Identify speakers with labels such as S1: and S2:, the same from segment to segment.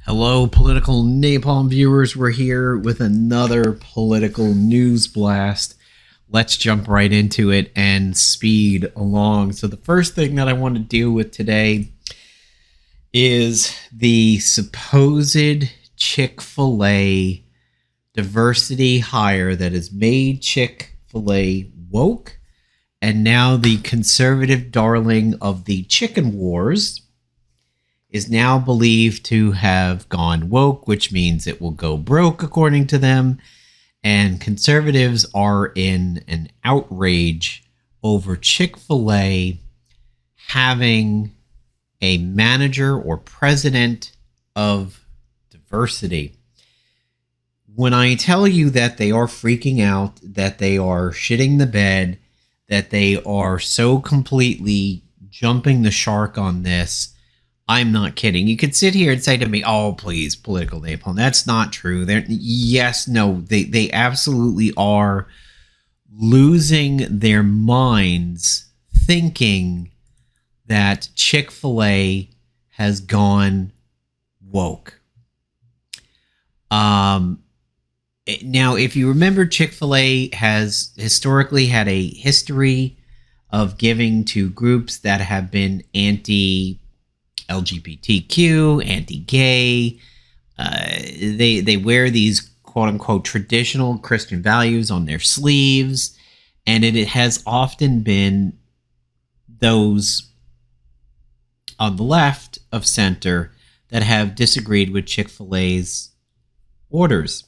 S1: Hello, political Napalm viewers. We're here with another political news blast. Let's jump right into it and speed along. So the first thing that I want to deal with today is the supposed Chick-Fil-A diversity hire that has made Chick-Fil-A woke, and now the conservative darling of the chicken wars is now believed to have gone woke, which means it will go broke according to them. And conservatives are in an outrage over Chick-fil-A having a manager or president of diversity. When I tell you that they are freaking out, that they are shitting the bed, that they are so completely jumping the shark on this, I'm not kidding. You could sit here and say to me, oh, please, political napalm. That's not true. They absolutely are losing their minds thinking that Chick-fil-A has gone woke. Now, if you remember, Chick-fil-A has historically had a history of giving to groups that have been anti-LGBTQ, anti-gay. They wear these quote-unquote traditional Christian values on their sleeves, and it has often been those on the left of center that have disagreed with Chick-fil-A's orders.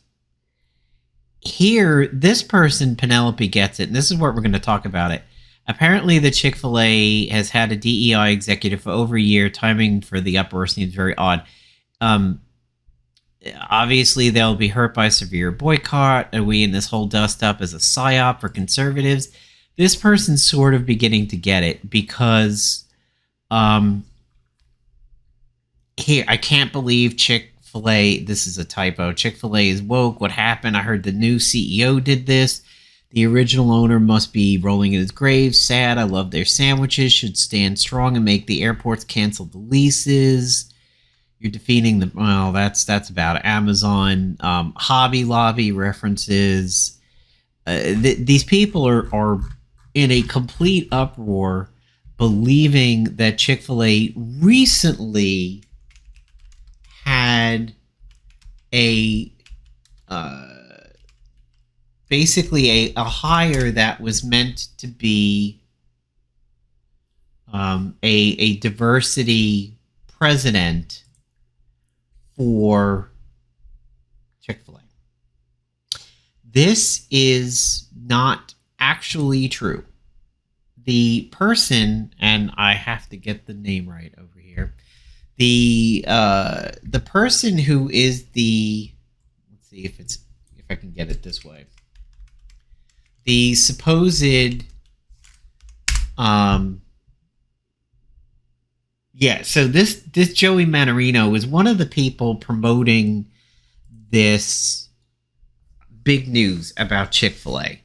S1: Here, this person, Penelope, gets it, and this is what we're going to talk about it. Apparently, the Chick-fil-A has had a DEI executive for over a year. Timing for the uproar seems very odd. Obviously, they'll be hurt by a severe boycott. Are we in this whole dust-up as a psyop for conservatives? This person's sort of beginning to get it because here, I can't believe Chick-fil-A, this is a typo. Chick-fil-A is woke. What happened? I heard the new CEO did this. The original owner must be rolling in his grave. Sad. I love their sandwiches. Should stand strong and make the airports cancel the leases. You're defeating the... Well, that's about Amazon. Hobby Lobby references. These people are in a complete uproar, believing that Chick-fil-A recently had basically a hire that was meant to be a diversity president for Chick-fil-A. This is not actually true. The person, and I have to get the name right over here, the person who is the, let's see if I can get it this way. The supposed, so this Joey Manarino is one of the people promoting this big news about Chick-fil-A.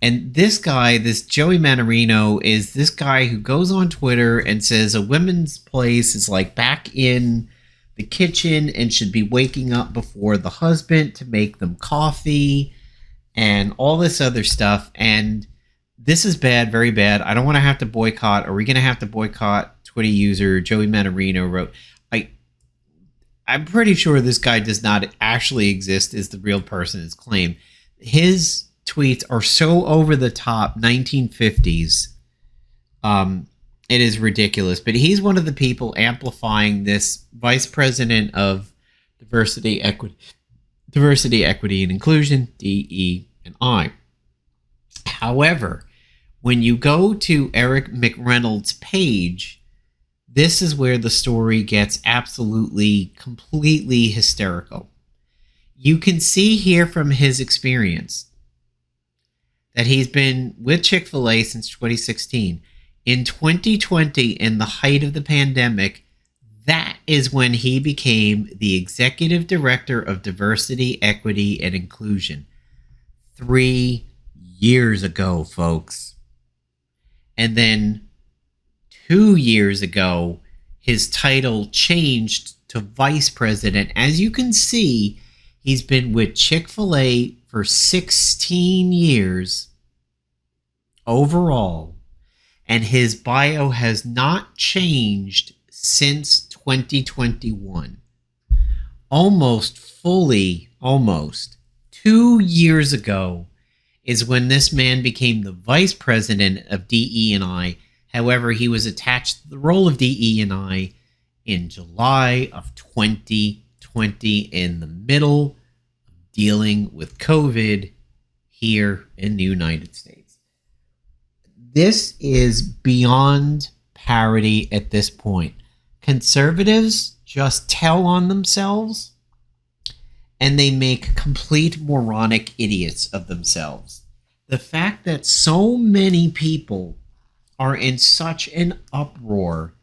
S1: And this guy, this Joey Manarino, is this guy who goes on Twitter and says a women's place is like back in the kitchen and should be waking up before the husband to make them coffee and all this other stuff. And this is bad, very bad. I don't want to have to boycott. Are we going to have to boycott? Twitter user Joey Manarino wrote, I'm pretty sure this guy does not actually exist as the real person is claimed. His tweets are so over the top 1950s. It is ridiculous. But he's one of the people amplifying this vice president of diversity, equity, and inclusion, DE&I. However, when you go to Eric McReynolds' page, this is where the story gets absolutely, completely hysterical. You can see here from his experience that he's been with Chick-fil-A since 2016. In 2020, in the height of the pandemic, that is when he became the executive director of diversity, equity, and inclusion. 3 years ago, folks. And then 2 years ago, his title changed to vice president. As you can see, he's been with Chick-fil-A for 16 years overall, and his bio has not changed since 2021. Almost 2 years ago is when this man became the vice president of DE&I. However, he was attached to the role of DE&I in July of 2020 in the middle of dealing with COVID here in the United States. This is beyond parody at this point. Conservatives just tell on themselves, and they make complete moronic idiots of themselves. The fact that so many people are in such an uproar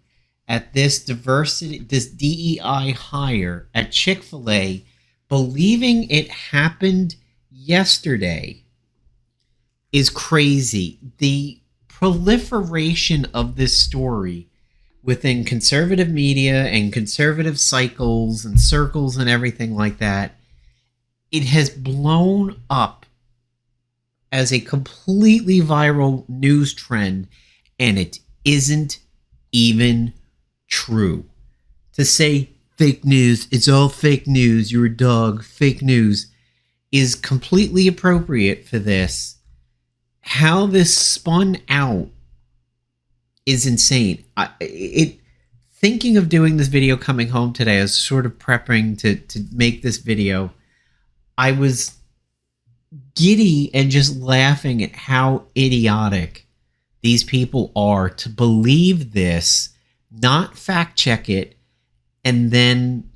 S1: at this diversity, this DEI hire at Chick-fil-A, believing it happened yesterday, is crazy. The proliferation of this story within conservative media and conservative cycles and circles and everything like that, it has blown up as a completely viral news trend, and it isn't even true. To say fake news, it's all fake news, you're a dog, fake news, is completely appropriate for this. How this spun out is insane. Thinking of doing this video coming home today, I was sort of prepping to make this video. I was giddy and just laughing at how idiotic these people are to believe this, not fact check it, and then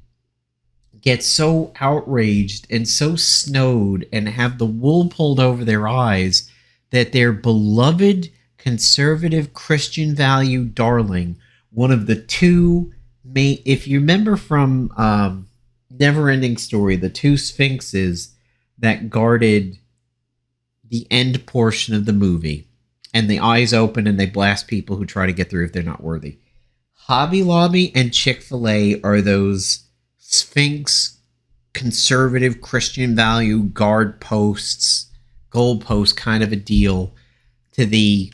S1: get so outraged and so snowed and have the wool pulled over their eyes that their beloved conservative Christian value darling, one of the two main, if you remember from Neverending Story, the two sphinxes that guarded the end portion of the movie, and the eyes open and they blast people who try to get through if they're not worthy. Hobby Lobby and Chick-fil-A are those sphinx conservative Christian value guard posts, goalpost kind of a deal to the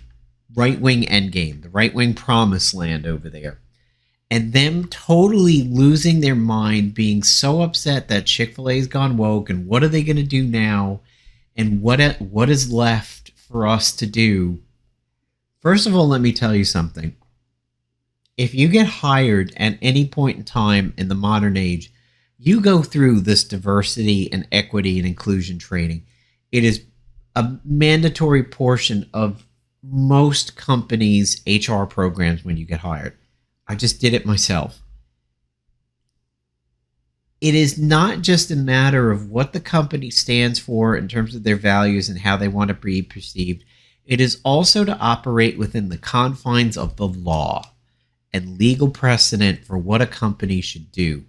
S1: right-wing endgame, the right-wing promised land over there. And them totally losing their mind, being so upset that Chick-fil-A's gone woke, and what are they going to do now, and what is left for us to do. First of all, let me tell you something. If you get hired at any point in time in the modern age, you go through this diversity and equity and inclusion training. It is a mandatory portion of most companies' HR programs when you get hired. I just did it myself. It is not just a matter of what the company stands for in terms of their values and how they want to be perceived. It is also to operate within the confines of the law and legal precedent for what a company should do.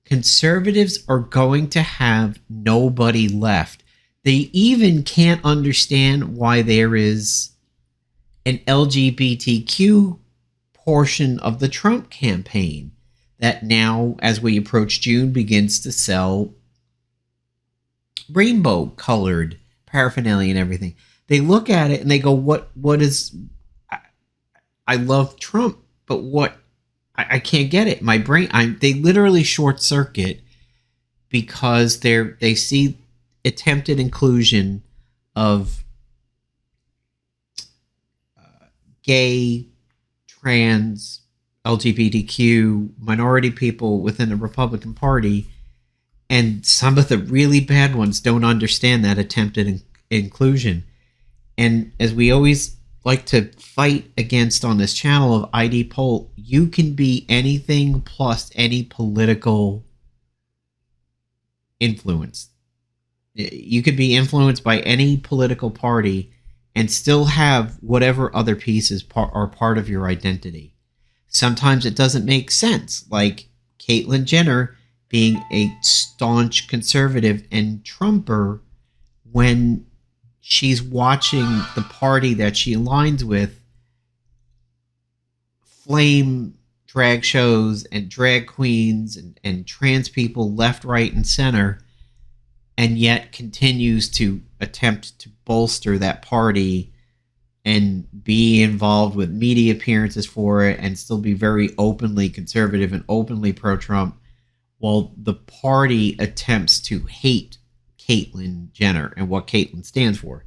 S1: Conservatives are going to have nobody left. They even can't understand why there is an LGBTQ portion of the Trump campaign that now, as we approach June, begins to sell rainbow-colored paraphernalia and everything. They look at it and they go, what is... I love Trump, but what... I can't get it. My brain... They literally short-circuit because they see attempted inclusion of gay, trans, LGBTQ, minority people within the Republican Party, and some of the really bad ones don't understand that attempted inclusion. And as we always like to fight against on this channel of ID poll, you can be anything plus any political influence. You could be influenced by any political party and still have whatever other pieces are part of your identity. Sometimes it doesn't make sense, like Caitlyn Jenner being a staunch conservative and Trumper when she's watching the party that she aligns with flame drag shows and drag queens and trans people left, right, and center, and yet continues to attempt to bolster that party and be involved with media appearances for it and still be very openly conservative and openly pro-Trump, while the party attempts to hate Caitlyn Jenner and what Caitlyn stands for.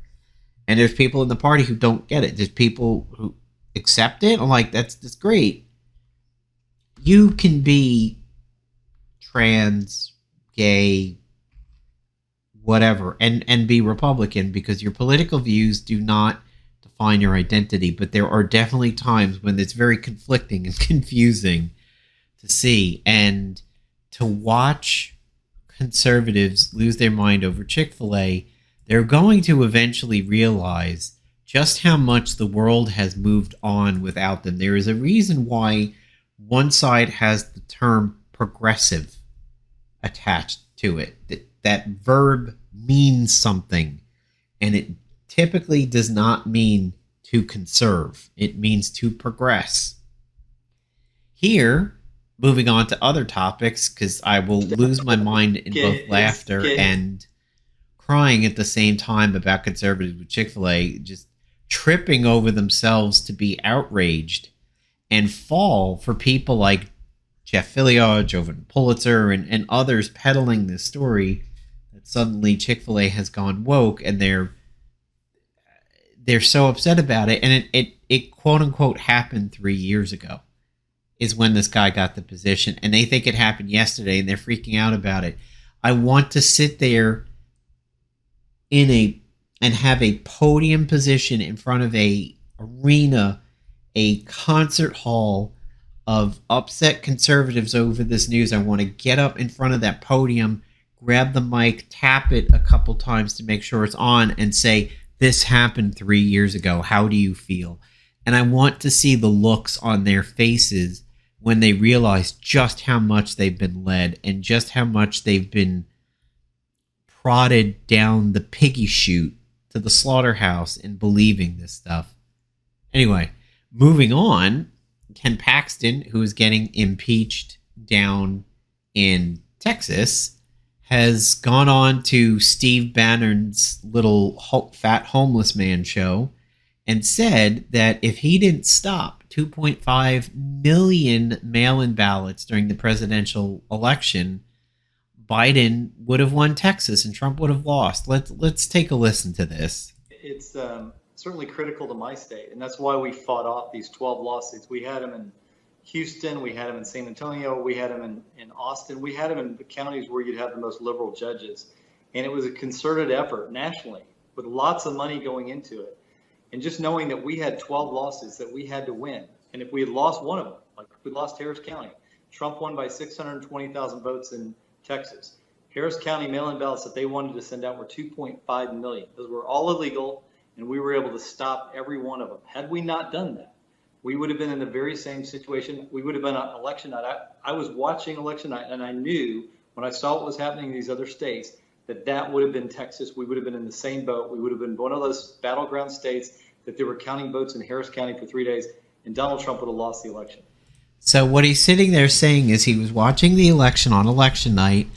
S1: And there's people in the party who don't get it. There's people who accept it. I'm like, that's great. You can be trans, gay, whatever, and be Republican, because your political views do not define your identity. But there are definitely times when it's very conflicting and confusing to see. And to watch conservatives lose their mind over Chick-fil-A, they're going to eventually realize just how much the world has moved on without them. There is a reason why one side has the term progressive attached to it. That verb means something, and it typically does not mean to conserve. It means to progress. Here, moving on to other topics, because I will lose my mind in both laughter and crying at the same time about conservatives with Chick-fil-A just tripping over themselves to be outraged and fall for people like Jeff Fillion, Jovan Pulitzer, and others peddling this story that suddenly Chick-fil-A has gone woke, and they're so upset about it. And it quote unquote happened 3 years ago is when this guy got the position, and they think it happened yesterday and they're freaking out about it. I want to sit there and have a podium position in front of a arena, a concert hall of upset conservatives over this news. I want to get up in front of that podium, grab the mic, tap it a couple times to make sure it's on, and say, this happened 3 years ago. How do you feel? And I want to see the looks on their faces when they realize just how much they've been led and just how much they've been prodded down the piggy chute to the slaughterhouse in believing this stuff. Anyway, moving on, Ken Paxton, who is getting impeached down in Texas, has gone on to Steve Bannon's little fat homeless man show and said that if he didn't stop 2.5 million mail-in ballots during the presidential election, Biden would have won Texas and Trump would have lost. Let's take a listen to this.
S2: It's certainly critical to my state, and that's why we fought off these 12 lawsuits. We had them in Houston, we had them in San Antonio, we had them in Austin, we had them in the counties where you'd have the most liberal judges. And it was a concerted effort nationally with lots of money going into it. And just knowing that we had 12 lawsuits that we had to win. And if we had lost one of them, like if we lost Harris County, Trump won by 620,000 votes in Texas. Harris County mail-in ballots that they wanted to send out were 2.5 million. Those were all illegal, and we were able to stop every one of them. Had we not done that, we would have been in the very same situation. We would have been on election night. I was watching election night, and I knew when I saw what was happening in these other states that would have been Texas. We would have been in the same boat. We would have been one of those battleground states that they were counting votes in Harris County for 3 days, and Donald Trump would have lost the election.
S1: So what he's sitting there saying is he was watching the election on election night,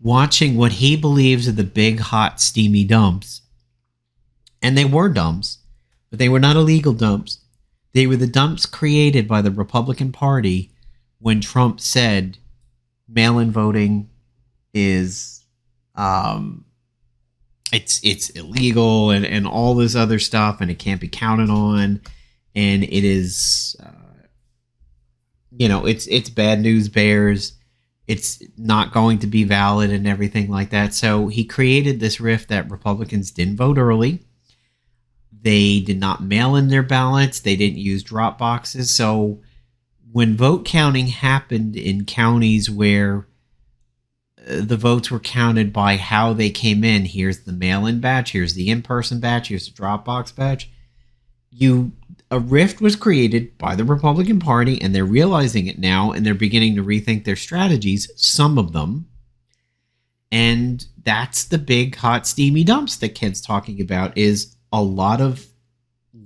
S1: watching what he believes are the big, hot, steamy dumps. And they were dumps, but they were not illegal dumps. They were the dumps created by the Republican Party when Trump said mail-in voting is it's illegal and all this other stuff, and it can't be counted on, and it is it's bad news bears. It's not going to be valid and everything like that. So he created this rift that Republicans didn't vote early. They did not mail in their ballots. They didn't use drop boxes. So when vote counting happened in counties where the votes were counted by how they came in, here's the mail-in batch, here's the in-person batch, here's the drop box batch, a rift was created by the Republican Party, and they're realizing it now, and they're beginning to rethink their strategies, some of them. And that's the big, hot, steamy dumps that Ken's talking about, is a lot of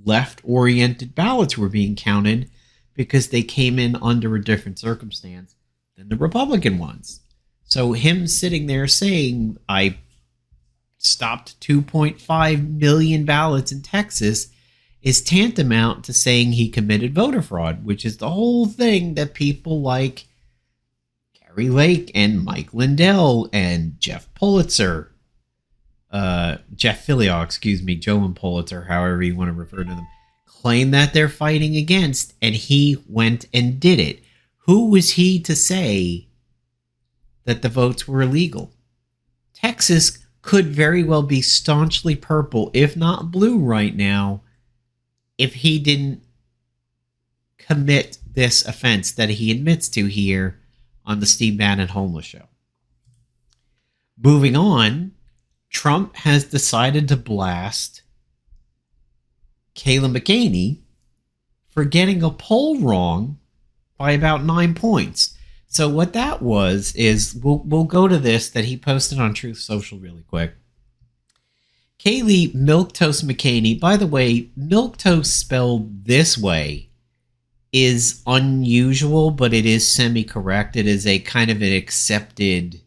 S1: left-oriented ballots were being counted because they came in under a different circumstance than the Republican ones. So him sitting there saying, I stopped 2.5 million ballots in Texas is tantamount to saying he committed voter fraud, which is the whole thing that people like Kayleigh and Mike Lindell and Jeff Pulitzer, Jeff Filiaw, excuse me, Joe and Pulitzer, however you want to refer to them, claim that they're fighting against, and he went and did it. Who was he to say that the votes were illegal? Texas could very well be staunchly purple, if not blue right now, if he didn't commit this offense that he admits to here on the Steve Bannon Homeless Show. Moving on, Trump has decided to blast Kayleigh McEnany for getting a poll wrong by about 9 points. So what that was is, we'll go to this that he posted on Truth Social really quick. Kayleigh Milquetoast McEnany, by the way, Milquetoast spelled this way is unusual, but it is semi-correct. It is a kind of an accepted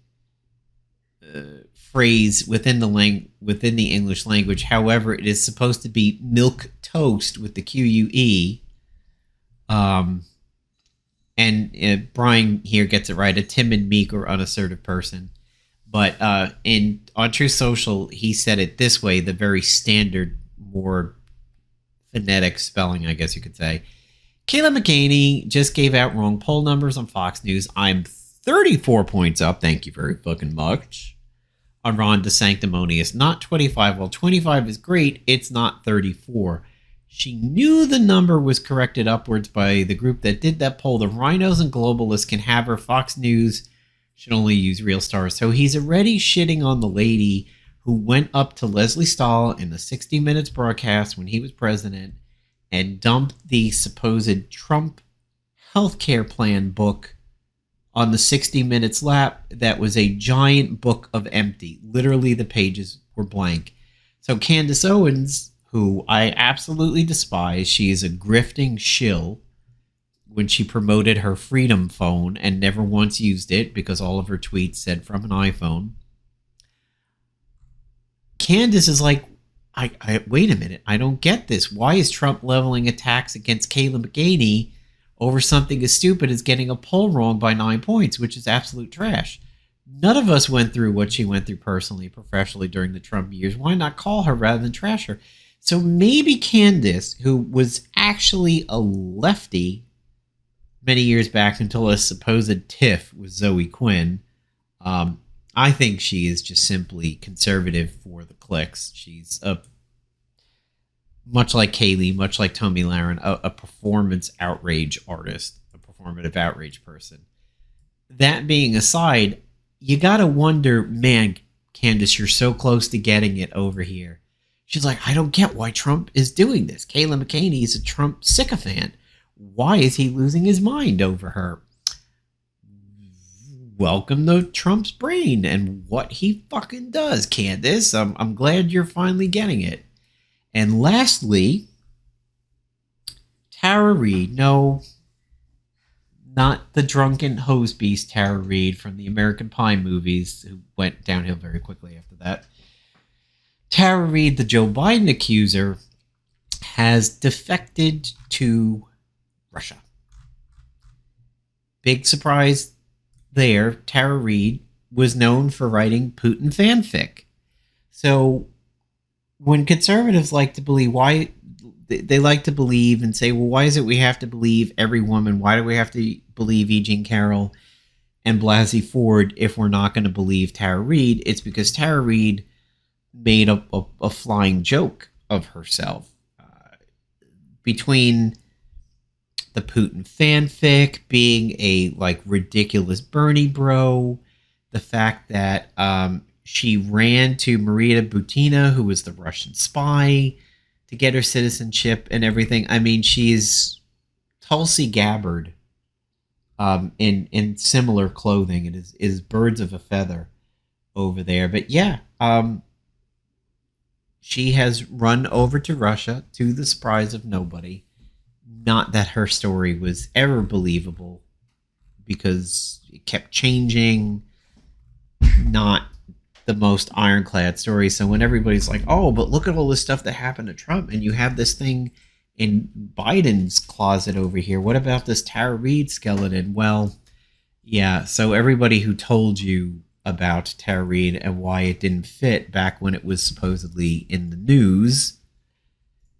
S1: phrase within the English language. However, it is supposed to be milk toast with the QUE. And Brian here gets it right, a timid, meek, or unassertive person. But on True Social, he said it this way, the very standard, more phonetic spelling, I guess you could say. Kayleigh McEnany just gave out wrong poll numbers on Fox News. I'm 34 points up, thank you very fucking much, on Ron DeSanctimonious. Not 25. Well, 25 is great. It's not 34. She knew the number was corrected upwards by the group that did that poll. The rhinos and globalists can have her. Fox News should only use real stars. So he's already shitting on the lady who went up to Leslie Stahl in the 60 Minutes broadcast when he was president and dumped the supposed Trump healthcare plan book on the 60 Minutes lap. That was a giant book of empty. Literally, the pages were blank. So Candace Owens, who I absolutely despise, she is a grifting shill, when she promoted her Freedom phone and never once used it because all of her tweets said from an iPhone. Candace is like, I wait a minute, I don't get this. Why is Trump leveling attacks against Kayleigh McEnany over something as stupid as getting a poll wrong by 9 points, which is absolute trash? None of us went through what she went through personally, professionally during the Trump years. Why not call her rather than trash her? So maybe Candace, who was actually a lefty many years back until a supposed tiff with Zoe Quinn, I think she is just simply conservative for the clicks. She's much like Kayleigh, much like Tomi Lahren, a performance outrage artist, a performative outrage person. That being aside, you gotta wonder, man, Candace, you're so close to getting it over here. She's like, I don't get why Trump is doing this. Kayleigh McEnany is a Trump sycophant. Why is he losing his mind over her? Welcome to Trump's brain and what he fucking does, Candace. I'm glad you're finally getting it. And lastly, Tara Reade. No, not the drunken hose beast Tara Reade from the American Pie movies, who went downhill very quickly after that. Tara Reade, the Joe Biden accuser, has defected to Russia. Big surprise there. Tara Reade was known for writing Putin fanfic. So when conservatives like to believe, why they like to believe and say, well, why is it we have to believe every woman? Why do we have to believe E. Jean Carroll and Blasey Ford if we're not going to believe Tara Reade? It's because Tara Reade made a flying joke of herself. Between the Putin fanfic being a ridiculous Bernie bro, the fact that she ran to Maria Butina, who was the Russian spy, to get her citizenship and everything. I mean, she's Tulsi Gabbard in similar clothing. It is birds of a feather over there. But yeah, she has run over to Russia to the surprise of nobody. Not that her story was ever believable, because it kept changing. Not the most ironclad story. So when everybody's like, oh, but look at all this stuff that happened to Trump, and you have this thing in Biden's closet over here. What about this Tara Reade skeleton? Well, yeah, so everybody who told you about Tara Reade and why it didn't fit back when it was supposedly in the news,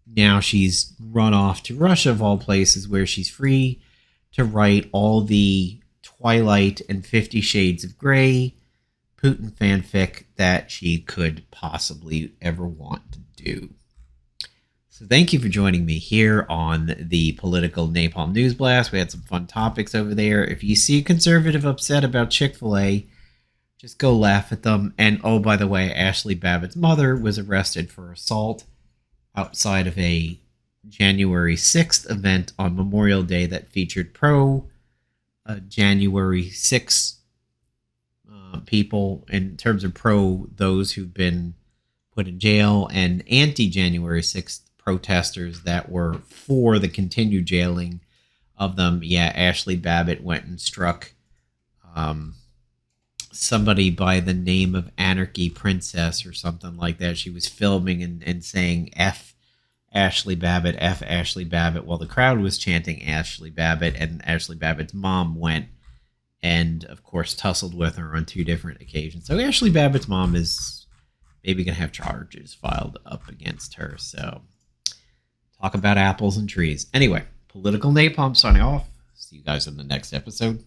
S1: now she's run off to Russia, of all places, where she's free to write all the Twilight and 50 Shades of Grey Putin fanfic that she could possibly ever want to do. So thank you for joining me here on the political Napalm News Blast. We had some fun topics over there. If you see a conservative upset about Chick-Fil-A, just go laugh at them. And oh, by the way, Ashley Babbitt's mother was arrested for assault outside of a January 6th event on Memorial Day that featured January 6th people, in terms of those who've been put in jail, and anti-January 6th protesters that were for the continued jailing of them. Yeah, Ashley Babbitt went and struck somebody by the name of Anarchy Princess or something like that. She was filming and saying F Ashley Babbitt, F Ashley Babbitt, while the crowd was chanting Ashley Babbitt, and Ashley Babbitt's mom went and, of course, tussled with her on 2 different occasions. So Ashley Babbitt's mom is maybe going to have charges filed up against her. So talk about apples and trees. Anyway, Political Napalm signing off. See you guys in the next episode.